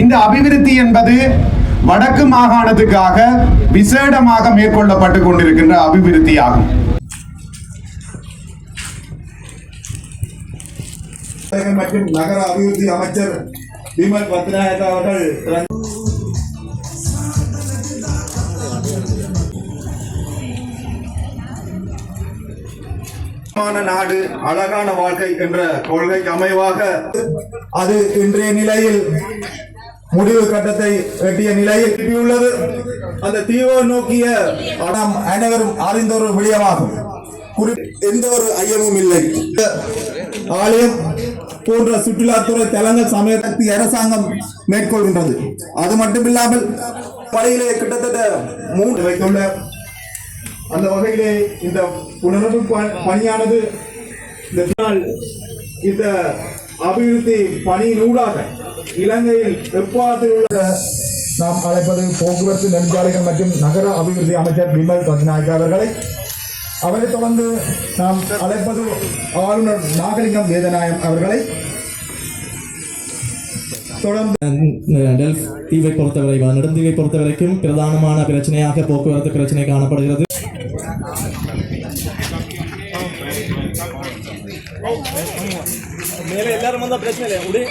இந்த அபிவிருத்தி என்பது வடக்கு மாகாணத்துக்காக விசேடமாக மேற்கொள்ளப்பட்டுக் கொண்டிருக்கின்ற அபிவிருத்தி ஆகும். மற்றும் நகர அபிவிருத்தி அமைச்சர் விமல் பத்நாயக் அவர்கள் நாடு அழகான வாழ்க்கை என்ற கொள்கைக்கு அமைவாக அது இன்றைய நிலையில் முடிவு கட்டத்தை எட்டிய நிலையில் உள்ளது. அந்த தீவை நோக்கிய நாம் அனைவரும் அறிந்த ஒரு விடயமாகும். எந்த ஒரு ஐயமும் இல்லை. ஆலயம் போன்ற சுற்றுலாத்துறை தலங்கள் சமயத்தை அரசாங்கம் மேற்கொள்கின்றது. அது மட்டுமில்லாமல் படையிலே கிட்டத்தட்ட 3 வைத்துள்ள அந்த வகையிலே இந்த புனரமைப்பு பணியானது இந்த அபிவிருத்தி பணியினூடாக இலங்கையில் வெப்பாத்தில் உள்ள நாம் அழைப்பது போக்குவரத்து நெடுஞ்சாலைகள் மற்றும் நகர அபிவிருத்தி அமைச்சர் விமல் பத்நாயக் அவர்களை. அவரைத் தொடர்ந்து நாம் அழைப்பது ஆளுநர் நாகலிங்கம் வேதநாயகம் அவர்களை. தீவை பொறுத்தவரை நெடுந்தீவை பொறுத்தவரைக்கும் பிரதானமான பிரச்சனையாக போக்குவரத்து பிரச்சனை காணப்படுகிறது. மேலே எல்லாரும் வந்தா பிரச்சனை இல்லை.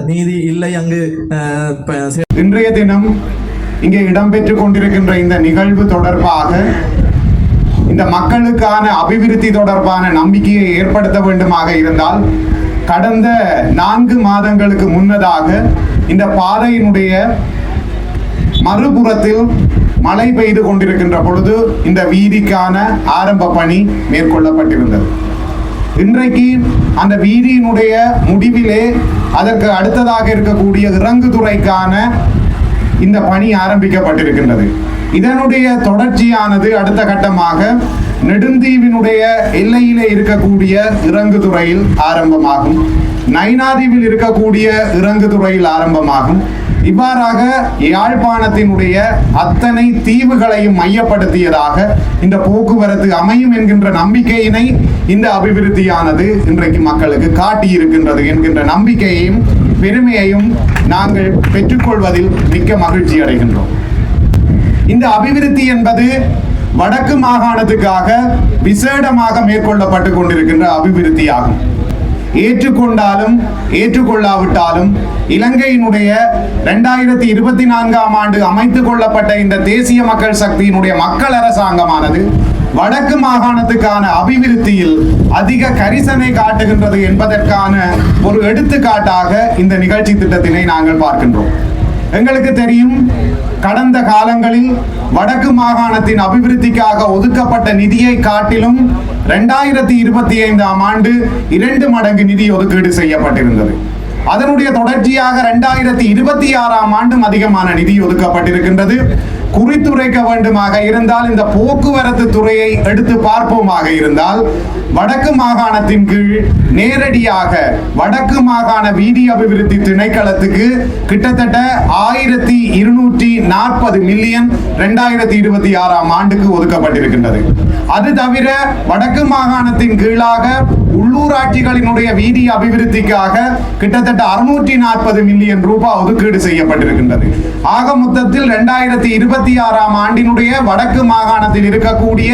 நீதி இல்லை அங்கு. இன்றைய தினம் இங்கே இடம்பெற்றுக் கொண்டிருக்கின்ற இந்த நிகழ்வு தொடர்பாக இந்த மக்களுக்கான அபிவிருத்தி தொடர்பான நம்பிக்கையை ஏற்படுத்த வேண்டுமாக இருந்தால் கடந்த 4 மாதங்களுக்கு முன்னதாக இந்த பாதையினுடைய மறுபுறத்தில் மழை பெய்து கொண்டிருக்கின்ற பொழுது இந்த வீதிக்கான ஆரம்ப பணி மேற்கொள்ளப்பட்டிருந்தது. இன்றைக்கு அந்த வீதியினுடைய முடிவிலே அதற்கு அடுத்ததாக இருக்கக்கூடிய இறங்குதுறைக்கான இந்த பணி ஆரம்பிக்கப்பட்டிருக்கின்றது. இதனுடைய தொடர்ச்சியானது அடுத்த கட்டமாக நெடுந்தீவினுடைய எல்லையிலே இருக்கக்கூடிய இறங்குதுறையில் ஆரம்பமாகும், நைனாதீவில் இருக்கக்கூடிய இறங்குதுறையில் ஆரம்பமாகும். இவ்வாறாக யாழ்ப்பாணத்தினுடைய அத்தனை தீவுகளையும் மையப்படுத்தியதாக இந்த போக்குவரத்து அமையும் என்கின்ற நம்பிக்கையினை இந்த அபிவிருத்தியானது இன்றைக்கு மக்களுக்கு காட்டியிருக்கின்றது என்கின்ற நம்பிக்கையையும் பெருமையையும் நாங்கள் பெற்றுக்கொள்வதில் மிக்க மகிழ்ச்சி அடைகின்றோம். இந்த அபிவிருத்தி என்பது வடக்கு மாகாணத்துக்காக விசேடமாக மேற்கொள்ளப்பட்டு கொண்டிருக்கின்ற அபிவிருத்தி ஆகும். ஏற்றுக்கொண்டாலும் ஏற்றுக்கொள்ளாவிட்டாலும் இலங்கையினுடைய 2024ஆம் ஆண்டு அமைத்துக் கொள்ளப்பட்ட இந்த தேசிய மக்கள் சக்தியினுடைய மக்கள் அரசாங்கமானது வடக்கு மாகாணத்துக்கான அபிவிருத்தியில் அதிக கரிசனை காட்டுகின்றது என்பதற்கான ஒரு எடுத்துக்காட்டாக இந்த நிகழ்ச்சி திட்டத்தினை நாங்கள் பார்க்கின்றோம். எங்களுக்கு தெரியும், கடந்த காலங்களில் வடக்கு மாகாணத்தின் அபிவிருத்திக்காக ஒதுக்கப்பட்ட நிதியை காட்டிலும் 2025ஆம் ஆண்டு 2 மடங்கு நிதி ஒதுக்கீடு செய்யப்பட்டிருந்தது. அதனுடைய தொடர்ச்சியாக 2026ஆம் ஆண்டும் அதிகமான நிதி ஒதுக்கப்பட்டிருக்கின்றது. குறித்துரைக்க வேண்டுமாக இருந்தால் இந்த போக்குவரத்து துறையை எடுத்து பார்ப்போமாக இருந்தால் வடக்கு மாகாணத்தின் கீழ் நேரடியாக வடக்கு மாகாண வீதி அபிவிருத்தி திணைக்களத்துக்கு கிட்டத்தட்ட 1240 மில்லியன் 2026ஆம் ஆண்டுக்கு ஒதுக்கப்பட்டிருக்கின்றது. அது தவிர வடக்கு மாகாணத்தின் கீழாக உள்ளூராட்சிகளினுடைய வீதி அபிவிருத்திக்காக கிட்டத்தட்ட 640 மில்லியன் ரூபாய் ஒதுக்கீடு செய்யப்பட்டிருக்கின்றது. ஆக மொத்தத்தில் 2026ஆம் ஆண்டினுடைய வடக்கு மாகாணத்தில் இருக்கக்கூடிய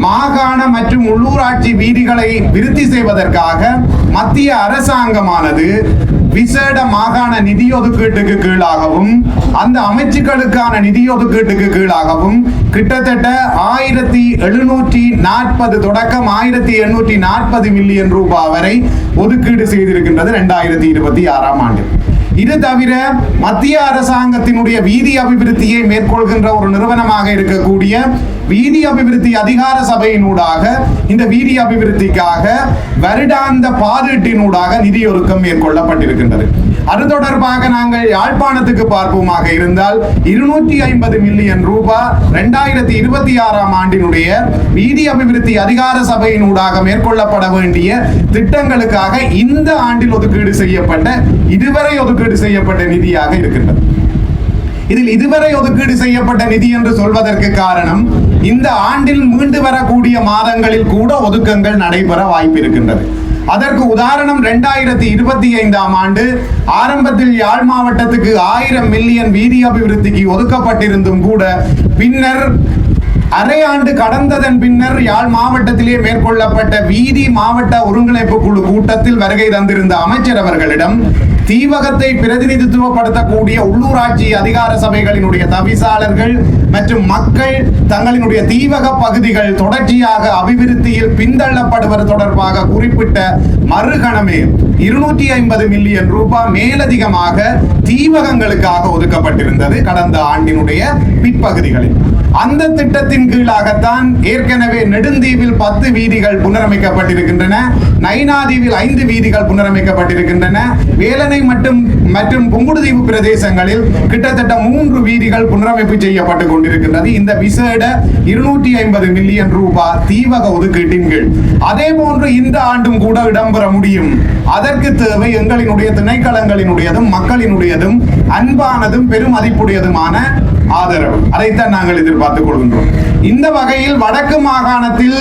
மாகாண மற்றும் உள்ளூராட்சி வீதிகளை விருத்தி செய்வதற்காக மத்திய அரசாங்கமானது விசேட மாகாண நிதி ஒதுக்கீட்டுக்கு கீழாகவும் அந்த அமைச்சுக்களுக்கான நிதி ஒதுக்கீட்டுக்கு கீழாகவும் கிட்டத்தட்ட 1740 தொடக்கம் 1840 மில்லியன் ரூபாய் வரை ஒதுக்கீடு செய்திருக்கின்றது 2026ஆம் ஆண்டு. இது தவிர மத்திய அரசாங்கத்தினுடைய வீதி அபிவிருத்தியை மேற்கொள்கின்ற ஒரு நிறுவனமாக இருக்கக்கூடிய வீதி அபிவிருத்தி அதிகார சபையினூடாக இந்த வீதி அபிவிருத்திக்காக வருடாந்த பாதீட்டினூடாக நிதி ஒதுக்கம் மேற்கொள்ளப்பட்டிருக்கின்றது. அது தொடர்பாக நாங்கள் யாழ்ப்பாணத்துக்கு பார்ப்போமாக இருந்தால் 250 மில்லியன் ரூபாய் 2026ஆம் ஆண்டினுடைய வீதி அபிவிருத்தி அதிகார சபையினூடாக மேற்கொள்ளப்பட வேண்டிய திட்டங்களுக்காக இந்த ஆண்டில் இதுவரை ஒதுக்கீடு செய்யப்பட்ட நிதியாக இருக்கின்றது. இதில் இதுவரை ஒதுக்கீடு செய்யப்பட்ட நிதி என்று சொல்வதற்கு காரணம் இந்த ஆண்டில் மீண்டு வரக்கூடிய மாதங்களில் கூட ஒதுக்கங்கள் நடைபெற வாய்ப்பு இருக்கின்றது. அதற்கு உதாரணம் 2025ஆம் ஆண்டு ஆரம்பத்தில் யாழ் மாவட்டத்துக்கு 1000 மில்லியன் வீதி அபிவிருத்திக்கு ஒதுக்கப்பட்டிருந்தும் கூட பின்னர் அரை ஆண்டு கடந்ததன் பின்னர் யாழ் மாவட்டத்திலே மேற்கொள்ளப்பட்ட வீதி மாவட்ட ஒருங்கிணைப்பு குழு கூட்டத்தில் வருகை தந்திருந்த அமைச்சர் அவர்களிடம் தீவகத்தை பிரதிநிதித்துவப்படுத்தக்கூடிய உள்ளூராட்சி அதிகார சபைகளினுடைய தவிசாளர்கள் மற்றும் மக்கள் தங்களினுடைய தீவக பகுதிகள் தொடர்ச்சியாக அபிவிருத்தியில் பின்தள்ளப்படுவது தொடர்பாக குறிப்பிட்ட மறுகணமே 250 மில்லியன் ரூபாய் மேலதிகமாக தீவகங்களுக்காக ஒதுக்கப்பட்டிருந்தது கடந்த ஆண்டினுடைய பிற்பகுதிகளில். அந்த திட்டத்தின் கீழாகத்தான் ஏற்கனவே நெடுந்தீவில் 10 வீதிகள் புனரமைக்கப்பட்டிருக்கின்றன, நைனாதீவில் 5 வீதிகள் புனரமைக்கப்பட்டிருக்கின்றன, வேலனை மற்றும் புங்குடுதீவு பிரதேசங்களில் கிட்டத்தட்ட 3 வீதிகள் புனரமைப்பு செய்யப்பட்டுக் கொண்டிருக்கின்றது. இந்த விசேட 250 மில்லியன் ரூபாய் தீவக ஒதுக்கீட்டின் கீழ் அதே போன்று இந்த ஆண்டும் கூட இடம்பெற முடியும். அதற்கு தேவை எங்களினுடைய திணைக்களங்களினுடையதும் மக்களினுடையதும் அன்பானதும் பெருமதிப்புடையதுமான ஆதரவு. அதைத்தான் நாங்கள் எதிர்பார்த்துக் கொள்கின்றோம். இந்த வகையில் வடக்கு மாகாணத்தில்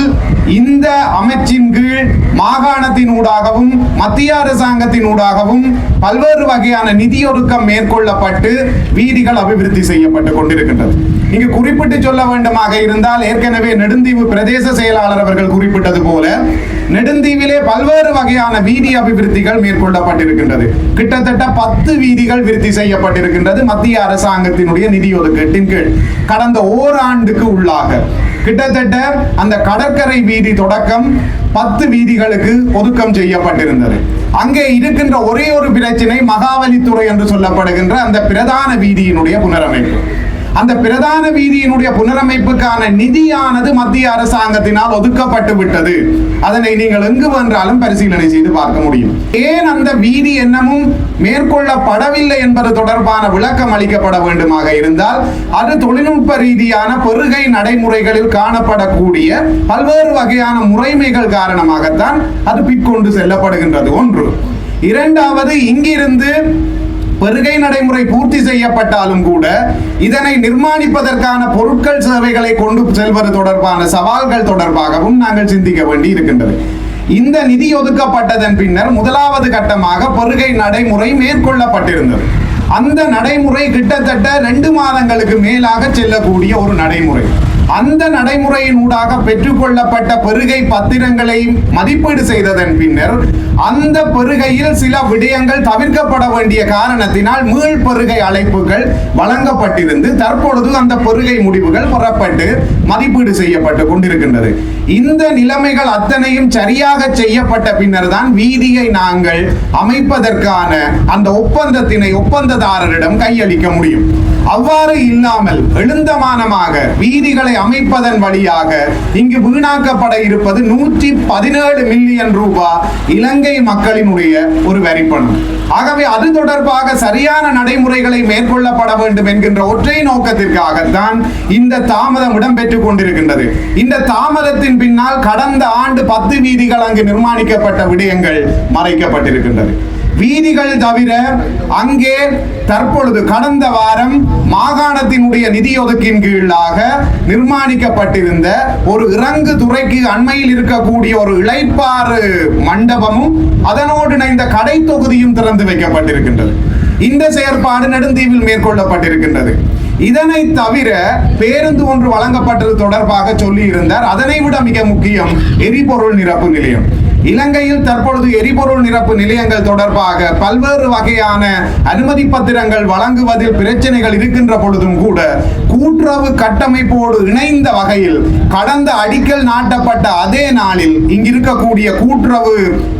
இந்த அமைச்சின் கீழ் மாகாணத்தினூடாகவும் மத்திய அரசாங்கத்தினூடாகவும் பல்வேறு வகையான நிதி ஒதுக்கம் மேற்கொள்ளப்பட்டு வீதிகள் அபிவிருத்தி செய்யப்பட்டுக் கொண்டிருக்கின்றது. இங்கு குறிப்பிட்டு சொல்ல வேண்டுமாக இருந்தால் ஏற்கனவே நெடுந்தீவு பிரதேச செயலாளர் அவர்கள் குறிப்பிட்டது போல நெடுந்தீவிலே பல்வேறு வகையான வீதி அபிவிருத்திகள் மேற்கொள்ளப்பட்டிருக்கின்றது. கிட்டத்தட்ட 10 வீதிகள் விருத்தி செய்யப்பட்டிருக்கின்றது மத்திய அரசாங்கத்தினுடைய நிதி ஒதுக்கீட்டின் கீழ். கடந்த ஓராண்டுக்கு உள்ளாக கிட்டத்தட்ட அந்த கடற்கரை வீதி தொடக்கம் 10 வீதிகளுக்கு ஒதுக்கம் செய்யப்பட்டிருந்தது. அங்கே இருக்கின்ற ஒரே ஒரு பிரச்சனை மகாவலித்துறை என்று சொல்லப்படுகின்ற அந்த பிரதான வீதியினுடைய புனரமைப்பு. அந்த பிரதான வீதியினுடைய புனரமைப்புக்கான நிதியானது மத்திய அரசாங்கத்தினால் ஒதுக்கப்பட்டு விட்டது. அதனை நீங்கள் எங்கு வென்றாலும் பரிசீலனை செய்து பார்க்க முடியும். ஏன் அந்த வீதி என்னமும் மேற்கொள்ளப்படவில்லை என்பது தொடர்பான விளக்கம் அளிக்கப்பட வேண்டுமாக இருந்தால் அது தொழில்நுட்ப ரீதியான பெருகை நடைமுறைகளில் காணப்படக்கூடிய பல்வேறு வகையான முறைமைகள் காரணமாகத்தான் அது பிற்கொண்டு செல்லப்படுகின்றது. ஒன்று. இரண்டாவது, இங்கிருந்து பெருகை நடைமுறை பூர்த்தி செய்யப்பட்டாலும் கூட இதனை நிர்மாணிப்பதற்கான பொருட்கள் சேவைகளை கொண்டு செல்வது தொடர்பான சவால்கள் தொடர்பாகவும் நாங்கள் சிந்திக்க வேண்டி இருக்கின்றது. இந்த நிதி ஒதுக்கப்பட்டதன் பின்னர் முதலாவது கட்டமாக பெருகை நடைமுறை மேற்கொள்ளப்பட்டிருந்தது. அந்த நடைமுறை கிட்டத்தட்ட 2 மாதங்களுக்கு மேலாக செல்லக்கூடிய ஒரு நடைமுறை. அந்த நடைமுறையின் ஊடாக பெற்றுக்கொள்ளப்பட்ட பெருகை பத்திரங்களை மதிப்பீடு செய்ததன் பின்னர் அந்த பெருகையில் சில விடயங்கள் தவிர்க்கப்பட வேண்டிய காரணத்தினால் மீள் பெருகை அழைப்புகள் வழங்கப்பட்டிருந்து தற்பொழுது அந்த பெருகை முடிவுகள் பெறப்பட்டு மதிப்பீடு செய்யப்பட்டு கொண்டிருக்கின்றது. இந்த நிலைமைகள் அத்தனையும் சரியாக செய்யப்பட்ட பின்னர் தான் வீதியை நாங்கள் அமைப்பதற்கான அந்த ஒப்பந்தத்தினை ஒப்பந்ததாரரிடம் கையளிக்க முடியும். அவ்வாறு இல்லாமல் எழுந்தமானமாக வீதிகளை அமைப்பதன் வழியாக இங்கு வீணாக்கப்பட இருப்பது 117 மில்லியன் ரூபாய் இலங்கை மக்களினுடைய ஒரு வரிப்பணம். ஆகவே அது தொடர்பாக சரியான நடைமுறைகளை மேற்கொள்ளப்பட வேண்டும் என்கின்ற ஒற்றை நோக்கத்திற்காகத்தான் இந்த தாமதம் இடம்பெற்றுக் கொண்டிருக்கின்றது. இந்த தாமதத்தின் பின்னால் கடந்த ஆண்டு 10 வீதிகள் அங்கு நிர்மாணிக்கப்பட்ட விடயங்கள் மறைக்கப்பட்டிருக்கின்றது. வீதிகள் தவிர அங்கே தற்பொழுது கடந்த வாரம் மாகாணத்தினுடைய நிதி ஒதுக்கின் கீழாக நிர்மாணிக்கப்பட்டிருந்த ஒரு இறங்கு துறைக்கு அண்மையில் இருக்கக்கூடிய ஒரு இளைப்பாறு மண்டபமும் அதனோடு இணைந்த கடை தொகுதியும் திறந்து வைக்கப்பட்டிருக்கின்றது. இந்த செயற்பாடு நெடுந்தீவில் மேற்கொள்ளப்பட்டிருக்கின்றது. இதனை தவிர பேருந்து ஒன்று வழங்கப்பட்டது தொடர்பாக சொல்லி இருந்தார். அதனை விட மிக முக்கியம் எரிபொருள் நிரப்பு நிலையம். இலங்கையில் தற்பொழுது எரிபொருள் நிரப்பு நிலையங்கள் தொடர்பாக பல்வேறு வகையான அனுமதி பத்திரங்கள் வழங்குவதில் பிரச்சனைகள் இருக்கின்ற பொழுதும் கூட கூட்டுறவு கட்டமைப்போடு இணைந்த வகையில் கடந்த அடிக்கல் நாட்டப்பட்ட அதே நாளில் இங்கிருக்கக்கூடிய கூட்டுறவு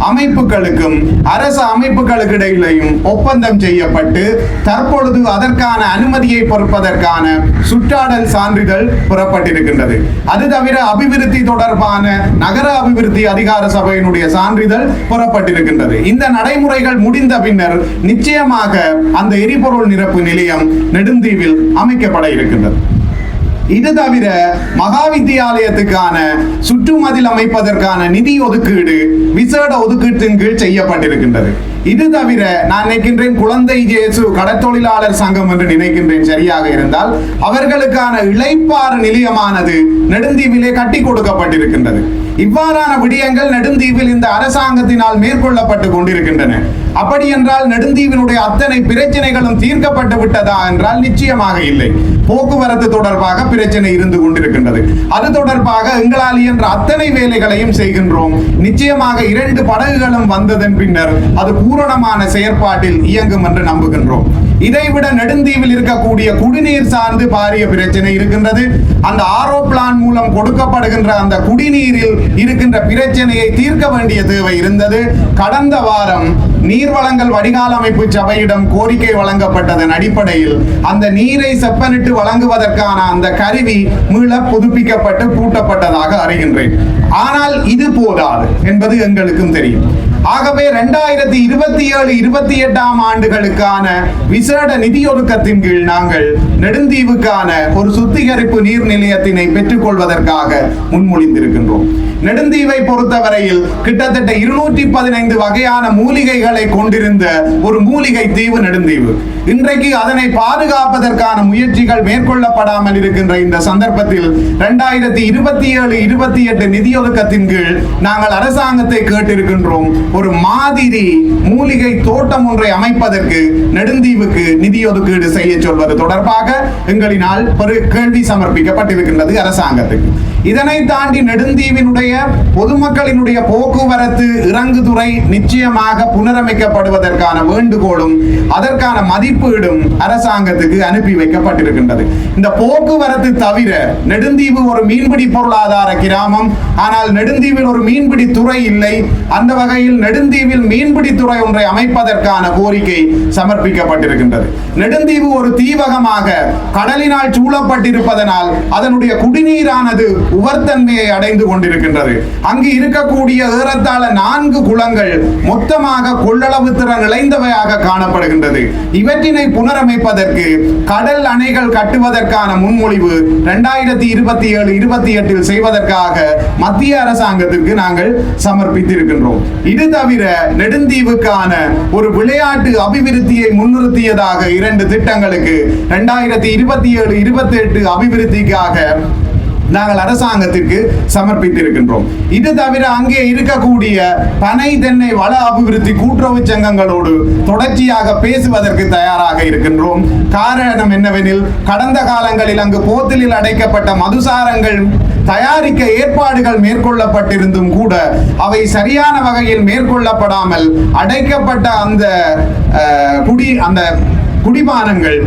அமைப்புகளுக்கும் அரசு அமைப்புகளுக்கு இடையிலேயும் ஒப்பந்தம் செய்யப்பட்டு தற்பொழுது அதற்கான அனுமதியை பொறுப்பதற்கான சுற்றாடல் சான்றிதழ் பெறப்பட்டிருக்கின்றது. அது தவிர அபிவிருத்தி தொடர்பான நகர அபிவிருத்தி அதிகார சபையினுடைய சான்றிதழ் பெறப்பட்டிருக்கின்றது. இந்த நடைமுறைகள் முடிந்த பின்னர் நிச்சயமாக அந்த எரிபொருள் நிரப்பு நிலையம் நெடுந்தீவில் அமைக்கப்பட இருக்கின்றது. இது தவிர மகா வித்தியாலயத்துக்கான சுற்றுமதில் அமைப்பதற்கான நிதி ஒதுக்கீடு விசேட ஒதுக்கீட்டின் கீழ் செய்யப்பட்டிருக்கின்றது. இது தவிர நான் நினைக்கின்றேன் குழந்தை ஜேசு கடற்தொழிலாளர் சங்கம் என்று நினைக்கின்றேன் சரியாக இருந்தால் அவர்களுக்கான இளைப்பாறு நிலையமானது நெடுந்தீவிலே கட்டி கொடுக்கப்பட்டிருக்கின்றது. இவ்வாறான விடயங்கள் நெடுந்தீவில் இந்த அரசாங்கத்தினால் மேற்கொள்ளப்பட்டு கொண்டிருக்கின்றன. அப்படி என்றால் நெடுந்தீவினுடைய அத்தனை பிரச்சனைகளும் தீர்க்கப்பட்டு விட்டதா என்றால் நிச்சயமாக இல்லை. போக்குவரத்து தொடர்பாக பிரச்சனை இருந்து கொண்டிருக்கின்றது. அது தொடர்பாக எங்களால் என்ற அத்தனை வேலைகளையும் செய்கின்றோம். நிச்சயமாக 2 படகுகளும் வந்ததன் பின்னர் அது பூரணமான செயற்பாட்டில் இயங்கும் என்று நம்புகின்றோம். இதைவிட நெடுந்தீவில் இருக்கக்கூடிய குடிநீர் சார்ந்து பாரிய பிரச்சனை இருக்கின்றது. அந்த ஆரோ பிளான் மூலம் கொடுக்கப்படுகின்ற அந்த குடிநீரில் இருக்கின்ற பிரச்சனையை தீர்க்க வேண்டிய தேவை இருந்தது. கடந்த வாரம் நீர்வளங்கள் வடிகால் அமைப்பு சபையிடம் கோரிக்கை வழங்கப்பட்டதன் அடிப்படையில் அந்த நீரை செப்பனிட்டு வழங்குவதற்கான அந்த கருவி மீள புதுப்பிக்கப்பட்டு பூட்டப்பட்டதாக அறிகின்றேன். ஆனால் இது போதாது என்பது எங்களுக்கும் தெரியும். ஆகவே 2027-28 ஆண்டுகளுக்கான விசேட நிதியொதுக்கத்தின் கீழ் நாங்கள் நெடுந்தீவுக்கான ஒரு சுத்திகரிப்பு நீர் நிலையத்தினை பெற்றுக் கொள்வதற்காக முன்மொழிந்திருக்கின்றோம். நெடுந்தீவை பொறுத்தவரையில் கிட்டத்தட்ட 215 வகையான மூலிகைகளை கொண்டிருந்த ஒரு மூலிகை தீவு நெடுந்தீவு. இன்றைக்கு அதனை பாதுகாப்பதற்கான முயற்சிகள் மேற்கொள்ளப்படாமல் இருக்கின்ற இந்த சந்தர்ப்பத்தில் 2027-28 நிதியொதுக்கத்தின் கீழ் நாங்கள் அரசாங்கத்தை கேட்டிருக்கின்றோம். ஒரு மாதிரி மூலிகை தோட்டம் ஒன்றை அமைப்பதற்கு நெடுந்தீவுக்கு நிதி ஒதுக்கீடு செய்ய சொல்வது தொடர்பாக எங்களினால் ஒரு கேள்வி சமர்ப்பிக்கப்பட்டிருக்கின்றது அரசாங்கத்துக்கு. இதனை தாண்டி நெடுந்தீவினுடைய பொதுமக்களினுடைய போக்குவரத்து இறங்குதுறை நிச்சயமாக புனரமைக்கப்படுவதற்கான வேண்டுகோளும் அதற்கான மதிப்பீடும் அரசாங்கத்துக்கு அனுப்பி வைக்கப்பட்டிருக்கின்றது. இந்த போக்குவரத்து தவிர நெடுந்தீவு ஒரு மீன்பிடி பொருளாதார கிராமம். ஆனால் நெடுந்தீவில் ஒரு மீன்பிடி துறை இல்லை. அந்த வகையில் நெடுந்தீவில் மீன்பிடி துறை ஒன்றை அமைப்பதற்கான கோரிக்கை சமர்ப்பிக்கப்பட்டிருக்கின்றது. நெடுந்தீவு ஒரு தீவகமாக கடலினால் சூழப்பட்டிருப்பதனால் அதனுடைய குடிநீரானது உவர்த்தன்மையை அடைந்து கொண்டிருக்கின்றது. அங்கு இருக்கக்கூடிய ஏறத்தாழ 4 குளங்கள் மொத்தமாக கொள்ளளவு திறன் இழைந்தவையாக காணப்படுகின்றது. இவற்றினை புனரமைப்பதற்கு கடல் அணைகள் கட்டுவதற்கான முன்மொழிவு 2027-28 செய்வதற்காக மத்திய அரசாங்கத்திற்கு நாங்கள் சமர்ப்பித்திருக்கின்றோம். இது தவிர நெடுந்தீவுக்கான ஒரு விளையாட்டு அபிவிருத்தியை முன்னிறுத்தியதாக 2 திட்டங்களுக்கு 2027-28 அபிவிருத்திக்காக நாங்கள் அரசாங்கத்திற்கு சமர்ப்பித்திருக்கின்றோம். இது தவிர அங்கே இருக்கக்கூடிய பனை தென்னை வள அபிவிருத்தி கூட்டுறவு சங்கங்களோடு தொடர்ச்சியாக பேசுவதற்கு தயாராக இருக்கின்றோம். காரணம் என்னவெனில் கடந்த காலங்களில் அங்கு போத்தலில் அடைக்கப்பட்ட மதுசாரங்கள் தயாரிக்க ஏற்பாடுகள் மேற்கொள்ளப்பட்டிருந்தும் கூட அவை சரியான வகையில் மேற்கொள்ளப்படாமல் அடைக்கப்பட்ட அந்த குடிபானங்கள்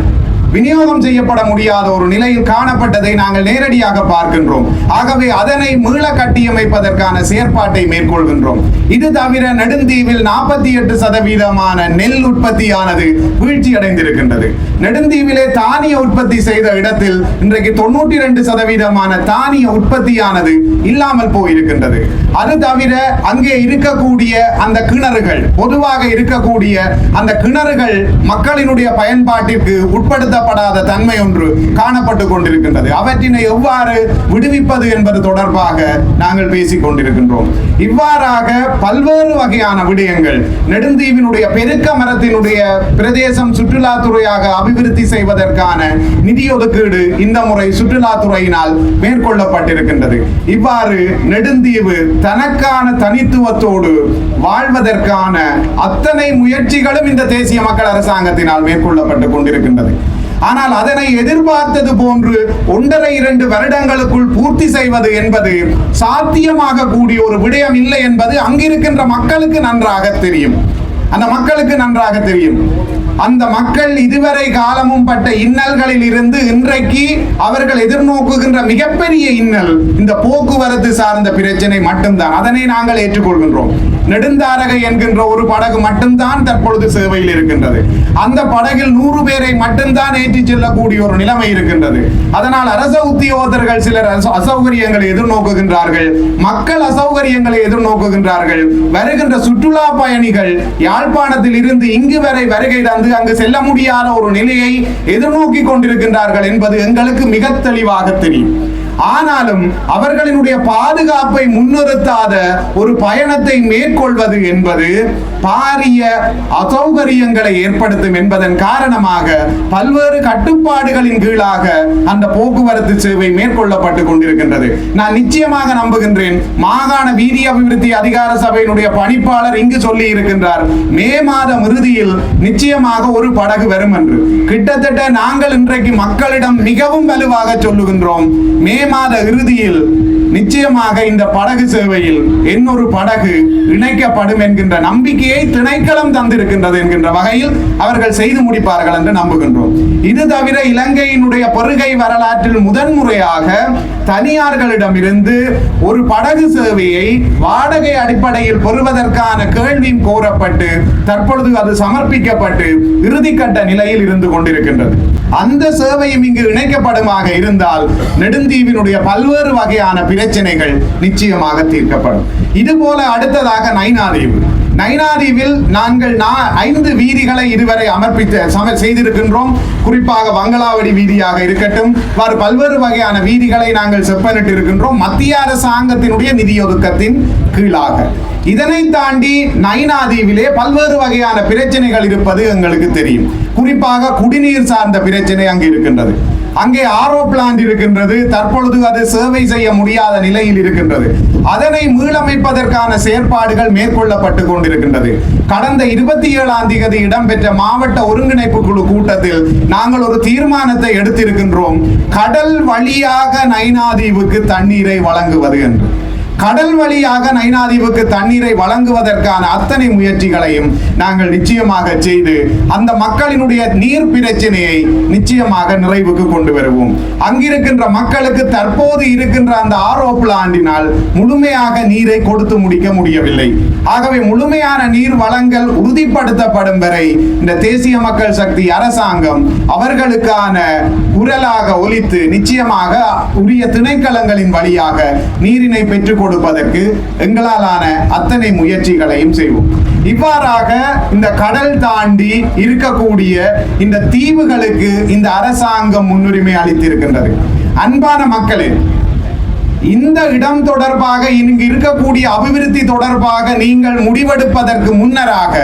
விநியோகம் செய்யப்பட முடியாத ஒரு நிலையில் காணப்பட்டதை நாங்கள் நேரடியாக பார்க்கின்றோம். ஆகவே அதனை மீள கட்டியமைப்பதற்கான செயற்பாட்டை மேற்கொள்கின்றோம். இது தவிர நெடுந்தீவில் 48% நெல் உற்பத்தியானது வீழ்ச்சி அடைந்திருக்கின்றது. நெடுந்தீவிலே தானிய உற்பத்தி செய்த இடத்தில் இன்றைக்கு 92% தானிய உற்பத்தியானது இல்லாமல் போயிருக்கின்றது. அது தவிர அங்கே இருக்கக்கூடிய அந்த கிணறுகள், பொதுவாக இருக்கக்கூடிய அந்த கிணறுகள் மக்களினுடைய பயன்பாட்டிற்கு உட்படுத்தப்படாத தன்மை ஒன்று காணப்பட்டு கொண்டிருக்கின்றது. அவற்றினை எவ்வாறு விடுவிப்பது என்பது தொடர்பாக நாங்கள் பேசிக் கொண்டிருக்கின்றோம். இவ்வாறாக பல்வேறு வகையான விடயங்கள் நெடுந்தீவினுடைய பெருக்க மரத்தினுடைய பிரதேசம் சுற்றுலாத்துறையாக அபிவிருத்தி செய்வதற்கான நிதி ஒதுக்கீடு இந்த முறை சுற்றுலாத்துறையினால் மேற்கொள்ளப்பட்டிருக்கின்றது. இவ்வாறு நெடுந்தீவு தனக்கான தனித்துவத்தோடு வாழ்வதற்கான அத்தனை முயற்சிகளும் இந்த தேசிய மக்கள் அரசாங்கத்தினால் மேற்கொள்ளப்பட்டு கொண்டிருக்கின்றது. ஆனால் அதனை எதிர்பார்த்தது போன்று 1.5-2 வருடங்களுக்குள் பூர்த்தி செய்வது என்பது சாத்தியமாக கூடிய ஒரு விடயம் இல்லை என்பது அங்கிருக்கின்ற மக்களுக்கு நன்றாக தெரியும். அந்த மக்களுக்கு நன்றாக தெரியும். அந்த மக்கள் இதுவரை காலமும் பட்ட இன்னல்களில் இருந்து இன்றைக்கு அவர்கள் எதிர்நோக்குகின்ற மிகப்பெரிய இன்னல் இந்த போக்குவரத்து சார்ந்த பிரச்சனை மட்டும்தான். அதனை நாங்கள் ஏற்றுக்கொள்கின்றோம். நெடுந்தாரகை என்கின்ற ஒரு படகு மட்டும்தான் தற்பொழுது சேவையில் இருக்கின்றது. அந்த படகில் 100 பேரை மட்டும்தான் ஏற்றி செல்லக்கூடிய ஒரு நிலைமை இருக்கின்றது. அதனால் அரச உத்தியோகத்தர்கள் சிலர் அசௌகரியங்களை எதிர்நோக்குகின்றார்கள், மக்கள் அசௌகரியங்களை எதிர்நோக்குகின்றார்கள். வருகின்ற சுற்றுலா பயணிகள் யாழ்ப்பாணத்தில் இருந்து இங்கு வரை வருகை தந்து அங்கு செல்ல முடியாத ஒரு நிலையை எதிர்நோக்கி கொண்டிருக்கின்றார்கள் என்பது எங்களுக்கு மிக தெளிவாக தெரியும். ஆனாலும் அவர்களினுடைய பாதுகாப்பை முன்னிறுத்தாத ஒரு பயணத்தை மேற்கொள்வது என்பது பாரிய அசௌகரியங்களை ஏற்படுத்தும் என்பதன் காரணமாக பல்வேறு கட்டுப்பாடுகளின் கீழாக அந்த போக்குவரத்து சேவை மேற்கொள்ளப்பட்டு கொண்டிருக்கின்றது. நான் நிச்சயமாக நம்புகின்றேன், மாகாண வீதி அபிவிருத்தி அதிகார சபையினுடைய பணிப்பாளர் இங்கு சொல்லி இருக்கின்றார், மே மாதம் இறுதியில் நிச்சயமாக ஒரு படகு வரும் என்று. கிட்டத்தட்ட நாங்கள் இன்றைக்கு மக்களிடம் மிகவும் வலுவாக சொல்லுகின்றோம், மே மாத இறுதியில் நிச்சயமாக இந்த படகு சேவையில் இன்னொரு படகு இணைக்கப்படும் என்கின்ற நம்பிக்கையை திணைக்களம் தந்திருக்கின்றது என்கின்ற வகையில் அவர்கள் செய்து முடிப்பார்கள் என்று நம்புகின்றோம். இது தவிர இலங்கையினுடைய பெருகை வரலாற்றில் முதன்முறையாக தனியார்களிடமிருந்து ஒரு படகு சேவையை வாடகை அடிப்படையில் பெறுவதற்கான கேள்வியும் கோரப்பட்டு தற்பொழுது அது சமர்ப்பிக்கப்பட்டு இறுதிக்கட்ட நிலையில் இருந்து கொண்டிருக்கின்றது. அந்த சேவையும் இங்கு இணைக்கப்படுமாக இருந்தால் நெடுந்தீவினுடைய பல்வேறு வகையான பிரச்சனைகள் நிச்சயமாக தீர்க்கப்படும். இதுபோல அடுத்ததாக நைனாதீவில் நாங்கள் 5 வீதிகளை இதுவரை செய்திருக்கின்றோம். குறிப்பாக வங்களாவடி வீதியாக இருக்கட்டும், பல்வேறு வகையான வீதிகளை நாங்கள் செப்பனிட்டு இருக்கின்றோம் மத்திய அரசாங்கத்தினுடைய நிதி ஒதுக்கத்தின் கீழாக. இதனை தாண்டி நைனாதீவிலே பல்வேறு வகையான பிரச்சனைகள் இருப்பது எங்களுக்கு தெரியும். குறிப்பாக குடிநீர் சார்ந்த பிரச்சனை அங்கு இருக்கின்றது. அங்கே ஆர்ஓ பிளான்ட் இருக்கின்றது. தற்பொழுது அது சேவை செய்ய முடியாத நிலையில் இருக்கின்றது. அதனை மீளமைப்பதற்கான செயற்பாடுகள் மேற்கொள்ளப்பட்டு கொண்டிருக்கின்றது. கடந்த 27ஆம் தேதி இடம்பெற்ற மாவட்ட ஒருங்கிணைப்பு குழு கூட்டத்தில் நாங்கள் ஒரு தீர்மானத்தை எடுத்திருக்கின்றோம், கடல் வழியாக நைனாதீவுக்கு தண்ணீரை வழங்குவது என்று. கடல் வழியாக நைனாதீவுக்கு தண்ணீரை வழங்குவதற்கான அத்தனை முயற்சிகளையும் நாங்கள் நிச்சயமாக செய்து அந்த மக்களினுடைய நீர் பிரச்சனையை நிச்சயமாக நிறைவுக்கு கொண்டு வருவோம். அங்கிருக்கின்ற மக்களுக்கு தற்போது இருக்கின்ற அந்த ஆர்ஓ பிளான்டினால் முழுமையாக நீரை கொடுத்து முடிக்க முடியவில்லை. ஆகவே முழுமையான நீர் வழங்கல் உறுதிப்படுத்தப்படும் வரை இந்த தேசிய மக்கள் சக்தி அரசாங்கம் அவர்களுக்கான குரலாக ஒலித்து நிச்சயமாக உரிய திணைக்களங்களின் வழியாக நீரினை பெற்றுக் கொடுப்பதற்கு எங்களாலான அத்தனை முயற்சிகளையும் செய்வோம். இவ்வாறாக இந்த கடல் தாண்டி இருக்கக்கூடிய இந்த தீவுகளுக்கு இந்த அரசாங்கம் முன்னுரிமை அளித்திருக்கின்றது. அன்பான மக்களே, இந்த இடம் தொடர்பாக இங்கு இருக்கக்கூடிய அபிவிருத்தி தொடர்பாக நீங்கள் முடிவெடுப்பதற்கு முன்னராக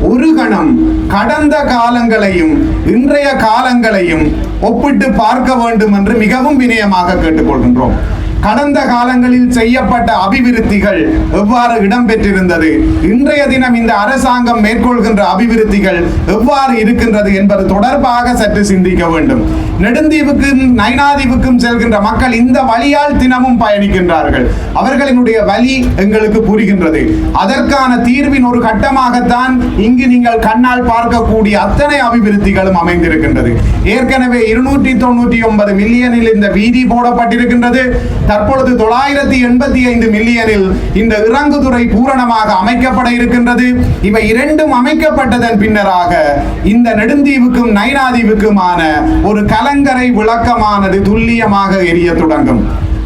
ஒரு கணம் கடந்த காலங்களையும் இன்றைய காலங்களையும் ஒப்பிட்டு பார்க்க வேண்டும் என்று மிகவும் வினயமாக கேட்டுக்கொள்கின்றோம். கடந்த காலங்களில் செய்யப்பட்ட அபிவிருத்திகள் எவ்வாறு இடம்பெற்றிருந்தது, இன்றைய தினம் இந்த அரசாங்கம் மேற்கொள்கின்ற அபிவிருத்திகள் எவ்வாறு இருக்கின்றது என்பது தொடர்பாக சற்று சிந்திக்க வேண்டும். நெடுந்தீவுக்கும் நைனாதீவுக்கும் செல்கின்ற மக்கள் இந்த வழியால் தினமும் பயணிக்கின்றார்கள். அவர்களினுடைய வழி எங்களுக்கு புரிகின்றது. அதற்கான தீர்வின் ஒரு கட்டமாகத்தான் இங்கு நீங்கள் கண்ணால் பார்க்கக்கூடிய அத்தனை அபிவிருத்திகளும் அமைந்திருக்கின்றது. ஏற்கனவே 299 மில்லியனில் இந்த வீதி போடப்பட்டிருக்கின்றது. தற்பொழுது 985 மில்லியனில் இந்த இறங்குதுறை பூரணமாக அமைக்கப்பட இருக்கின்றது. இவை இரண்டும் அமைக்கப்பட்டதன் பின்னராக இந்த நெடுந்தீவுக்கும் நைனாதீவுக்குமான ஒரு கலங்கரை விளக்கமானது துல்லியமாக எரிய தொடங்கும்.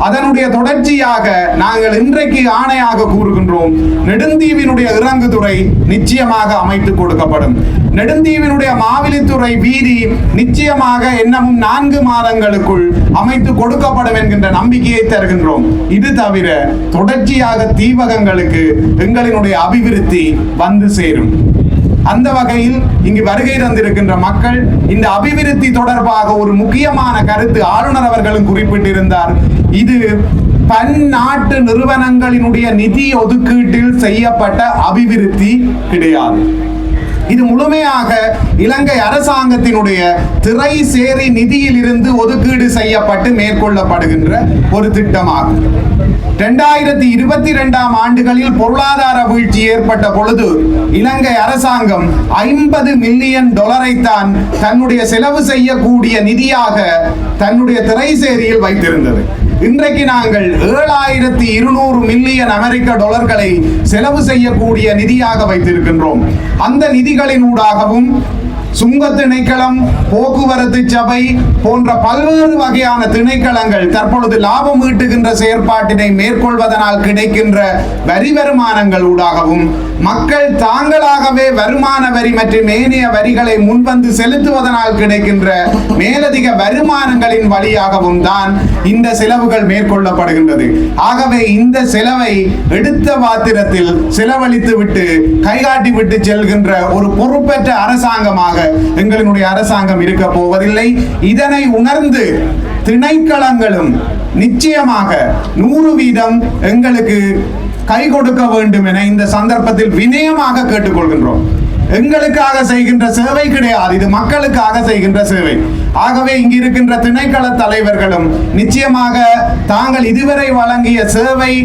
அதனுடைய தொடர்ச்சியாக நாங்கள் இன்றைக்கு ஆணையாக கூறுகின்றோம், நெடுந்தீவினுடைய இறங்குதுறை நிச்சயமாக அமைத்துக் கொடுக்கப்படும். நெடுந்தீவினுடைய மாவிலித்துறை வீதி நிச்சயமாக இன்னமும் 4 மாதங்களுக்குள் அமைத்து கொடுக்கப்படும் என்கின்ற நம்பிக்கையை தருகின்றோம். இது தவிர தொடர்ச்சியாக தீவகங்களுக்கு எங்களினுடைய அபிவிருத்தி வந்து சேரும். அந்த வகையில் இங்கு வருகை தந்திருக்கின்ற மக்கள் இந்த அபிவிருத்தி தொடர்பாக ஒரு முக்கியமான கருத்து ஆளுநர் அவர்களும் குறிப்பிட்டிருந்தார். இது பன்னாட்டு நிறுவனங்களினுடைய நிதி ஒதுக்கீட்டில் செய்யப்பட்ட அபிவிருத்தி கிடையாது. இது முழுமையாக இலங்கை அரசாங்கத்தினுடைய திரைசேரி நிதியில் இருந்து ஒதுக்கீடு செய்யப்பட்டு மேற்கொள்ளப்படுகின்ற ஒரு திட்டமாகும். 2022 ஆண்டுகளில் பொருளாதார வீழ்ச்சி ஏற்பட்ட பொழுது இலங்கை அரசாங்கம் 50 மில்லியன் டாலரை தான் தன்னுடைய செலவு செய்யக்கூடிய நிதியாக தன்னுடைய திரைசேரியில் வைத்திருந்தது. இன்றைக்கு நாங்கள் 7200 மில்லியன் அமெரிக்க டாலர்களை செலவு செய்யக்கூடிய நிதியாக வைத்திருக்கின்றோம். அந்த நிதிகளின் ஊடாகவும் சுங்க திணைக்களம், போக்குவரத்து சபை போன்ற பல்வேறு வகையான திணைக்களங்கள் தற்பொழுது லாபம் ஈட்டுகின்ற செயற்பாட்டினை மேற்கொள்வதனால் கிடைக்கின்ற வரி வருமானங்கள் ஊடாகவும் மக்கள் தாங்களாகவே வருமான வரி மற்றும் ஏனைய வரிகளை முன்வந்து செலுத்துவதனால் கிடைக்கின்ற மேலதிக வருமானங்களின் வழியாகவும் தான் இந்த செலவுகள் மேற்கொள்ளப்படுகின்றது. ஆகவே இந்த செலவை எடுத்த பாத்திரத்தில் செலவழித்து விட்டு கைகாட்டி விட்டு செல்கின்ற ஒரு பொறுப்பற்ற அரசாங்கமாக எங்களுடைய அரசாங்கம் இருக்க போவதில்லை. இதனை உணர்ந்து திணைக்களங்களும் நிச்சயமாக 100% எங்களுக்கு கை கொடுக்க வேண்டும் என இந்த சந்தர்ப்பத்தில் வினயமாக கேட்டுக்கொள்கின்றோம். எங்களுக்காக செய்கின்ற சேவை கிடையாது, இது மக்களுக்காக செய்கின்ற சேவை. ஆகவே இங்கு இருக்கின்ற திணைக்கள தலைவர்களும் நிச்சயமாக தாங்கள் இதுவரை வழங்கிய சேவை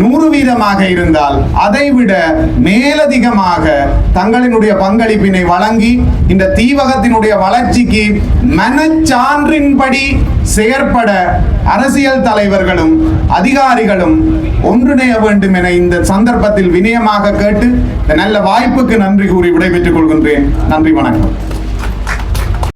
100% இருந்தால் அதைவிட மேலதிகமாக தங்களினுடைய பங்களிப்பினை வழங்கி இந்த தீவகத்தினுடைய வளர்ச்சிக்கு மனச்சான்றின்படி செயற்பட அரசியல் தலைவர்களும் அதிகாரிகளும் ஒன்றிணைய வேண்டும் என இந்த சந்தர்ப்பத்தில் வினயமாக கேட்டு நல்ல வாய்ப்புக்கு நன்றி கூறி விடைபெற்றுக் கொள்கின்றேன். நன்றி, வணக்கம்.